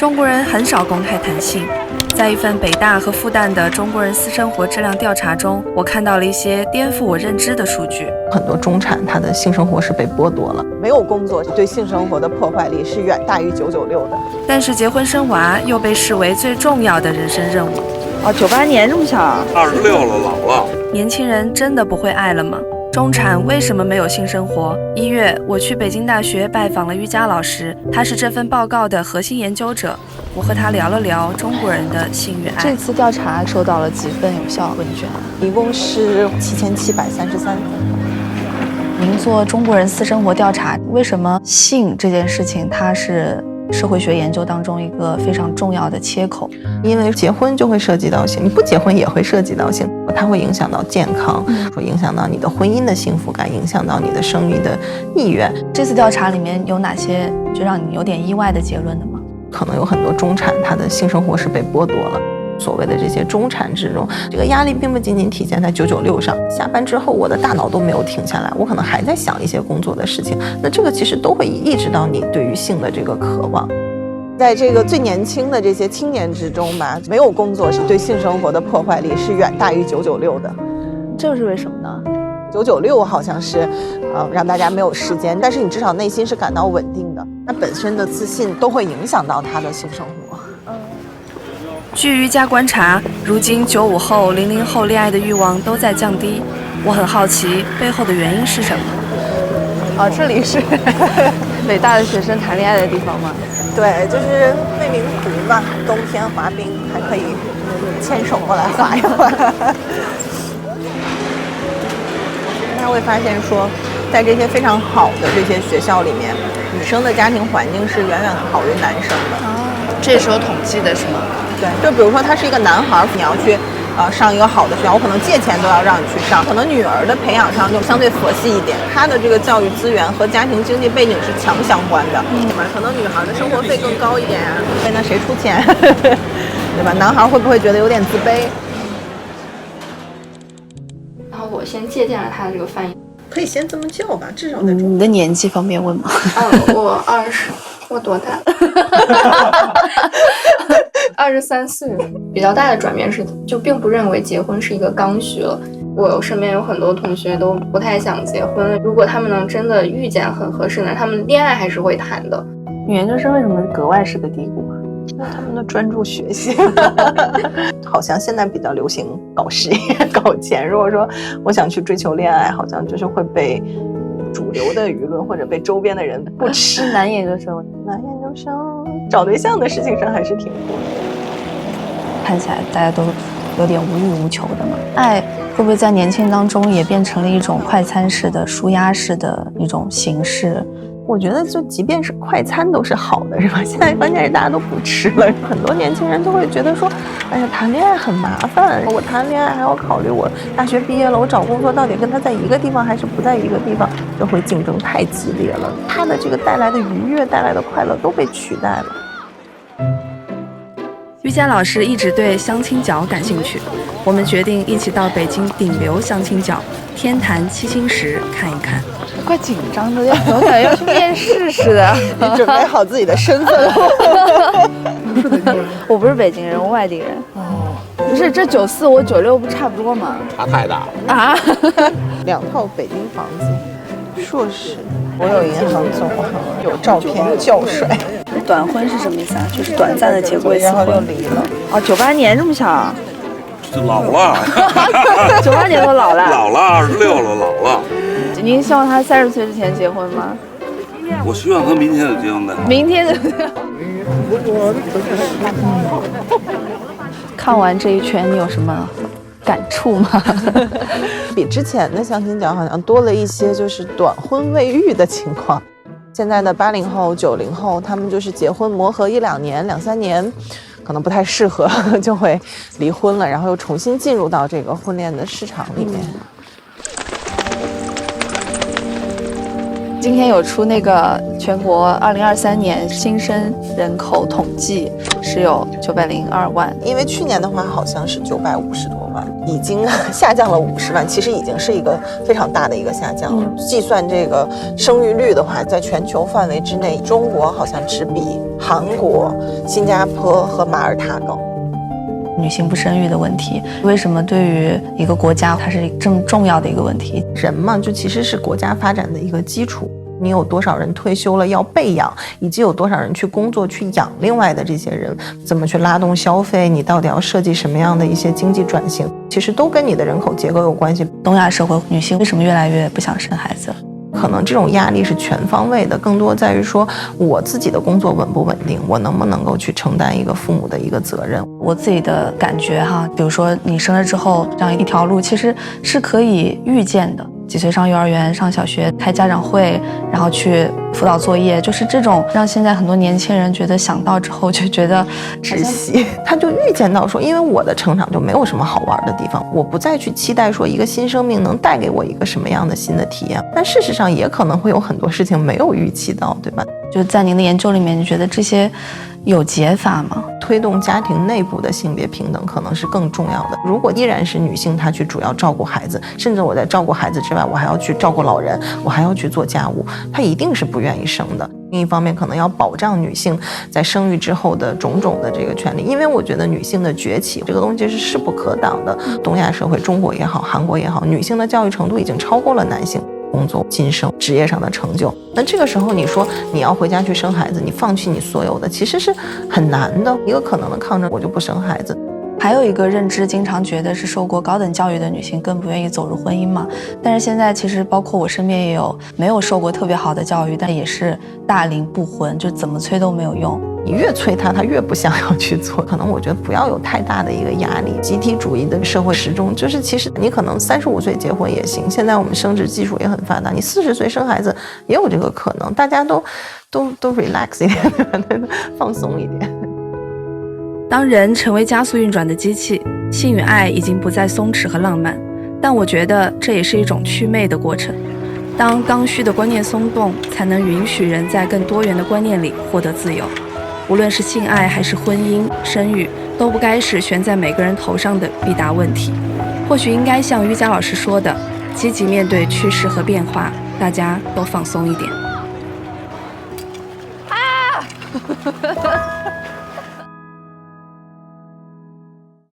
中国人很少公开谈性，在一份北大和复旦的中国人私生活质量调查中，我看到了一些颠覆我认知的数据。很多中产他的性生活是被剥夺了，没有工作对性生活的破坏力是远大于996的。但是结婚生娃又被视为最重要的人生任务。98年这么小，26了，老了。年轻人真的不会爱了吗？中产为什么没有性生活？1月，我去北京大学拜访了瑜伽老师，他是这份报告的核心研究者。我和他聊了聊中国人的性与爱。这次调查收到了几份有效问卷？一共是7733份。您做中国人私生活调查，为什么性这件事情它是社会学研究当中一个非常重要的切口？因为结婚就会涉及到性，你不结婚也会涉及到性，它会影响到健康，说影响到你的婚姻的幸福感，影响到你的生育的意愿。这次调查里面有哪些就让你有点意外的结论的吗？可能有很多中产他的性生活是被剥夺了。所谓的这些中产之中，这个压力并不仅仅体现在996上，下班之后我的大脑都没有停下来，我可能还在想一些工作的事情，那这个其实都会抑制到你对于性的这个渴望。在这个最年轻的这些青年之中吧，没有工作是对性生活的破坏力是远大于996的。这是为什么呢？996好像是，让大家没有时间，但是你至少内心是感到稳定的，那本身的自信都会影响到他的性生活。据瑜伽观察，如今95后、00后恋爱的欲望都在降低。我很好奇背后的原因是什么？这里是北大的学生谈恋爱的地方吗？对，就是未名湖嘛，冬天滑冰还可以牵手过来滑一滑。大家会发现说，在这些非常好的这些学校里面，女生的家庭环境是远远好于男生的。这是有统计的是吗？对，就比如说他是一个男孩，你要去上一个好的学校，我可能借钱都要让你去上。可能女儿的培养上就相对佛系一点，她的这个教育资源和家庭经济背景是强相关的。可能女孩的生活费更高一点啊，那谁出钱？对吧？男孩会不会觉得有点自卑？然后我先借鉴了他的这个翻译，可以先这么叫吧，至少在你的年纪方便问吗？我20，我多大？23岁。比较大的转变是，就并不认为结婚是一个刚需了。我身边有很多同学都不太想结婚，如果他们能真的遇见很合适的，他们恋爱还是会谈的。女研究生为什么格外是个低谷？因为他们的专注学习。好像现在比较流行搞事业、搞钱。如果说我想去追求恋爱，好像就是会被主流的舆论或者被周边的人不吃。男研究生找对象的事情上还是挺多的。看起来大家都有点无欲无求的嘛。爱会不会在年轻当中也变成了一种快餐式的、舒压式的一种形式？我觉得就即便是快餐都是好的，是吧？现在关键是大家都不吃了，很多年轻人都会觉得说，哎呀，谈恋爱很麻烦，我谈恋爱还要考虑我大学毕业了，我找工作到底跟他在一个地方还是不在一个地方，就会竞争太激烈了，他的这个带来的愉悦、带来的快乐都被取代了。瑜伽老师一直对相亲角感兴趣，我们决定一起到北京顶流相亲角天坛七星石看一看。怪紧张的，我感觉要去面试似的。你准备好自己的身份了？我不是北京人，我外地人。不是，这94我96不差不多吗？差太大了啊！2套北京房子，硕士，我有银行总行，有照片，较帅。短婚是什么意思啊？就是短暂的结过一次婚，然后就离了。98年这么小？就老了。98年都老了。老了，26了，老了。您希望他30岁之前结婚吗？我希望他明天就结婚的。明天就。看完这一圈，你有什么感触吗？比之前的相亲角好像多了一些就是短婚未育的情况。现在的80后、90后，他们就是结婚磨合1-2年、2-3年，可能不太适合，就会离婚了，然后又重新进入到这个婚恋的市场里面。今天有出那个全国2023年新生人口统计，是有902万，因为去年的话好像是950多万。万，已经下降了50万，其实已经是一个非常大的一个下降了。计算这个生育率的话，在全球范围之内，中国好像只比韩国、新加坡和马耳他高。女性不生育的问题，为什么对于一个国家它是这么重要的一个问题？人嘛，就其实是国家发展的一个基础。你有多少人退休了要备养，以及有多少人去工作去养另外的这些人，怎么去拉动消费，你到底要设计什么样的一些经济转型，其实都跟你的人口结构有关系。东亚社会女性为什么越来越不想生孩子？可能这种压力是全方位的，更多在于说我自己的工作稳不稳定，我能不能够去承担一个父母的一个责任。我自己的感觉哈，比如说你生了之后，这样一条路其实是可以预见的。几岁上幼儿园、上小学，开家长会，然后去辅导作业，就是这种让现在很多年轻人觉得想到之后就觉得窒息。他就预见到说，因为我的成长就没有什么好玩的地方，我不再去期待说一个新生命能带给我一个什么样的新的体验。但事实上也可能会有很多事情没有预期到，对吧？就在您的研究里面，你觉得这些有解法吗？推动家庭内部的性别平等可能是更重要的。如果依然是女性她去主要照顾孩子，甚至我在照顾孩子之外，我还要去照顾老人，我还要去做家务，她一定是不愿意生的。另一方面，可能要保障女性在生育之后的种种的这个权利，因为我觉得女性的崛起这个东西是势不可挡的。东亚社会，中国也好，韩国也好，女性的教育程度已经超过了男性。工作、晋升、职业上的成就，那这个时候你说你要回家去生孩子，你放弃你所有的，其实是很难的。一个可能的抗争，我就不生孩子。还有一个认知，经常觉得是受过高等教育的女性更不愿意走入婚姻嘛。但是现在其实包括我身边也有没有受过特别好的教育，但也是大龄不婚，就怎么催都没有用。你越催他越不想要去做。可能我觉得不要有太大的一个压力。集体主义的社会时钟，就是其实你可能35岁结婚也行，现在我们生殖技术也很发达，你40岁生孩子也有这个可能。大家都 relax 一点，放松一点。当人成为加速运转的机器，性与爱已经不再松弛和浪漫，但我觉得这也是一种祛魅的过程。当刚需的观念松动，才能允许人在更多元的观念里获得自由。无论是性爱还是婚姻、生育，都不该是悬在每个人头上的必答问题。或许应该像瑜伽老师说的，积极面对趋势和变化，大家都放松一点。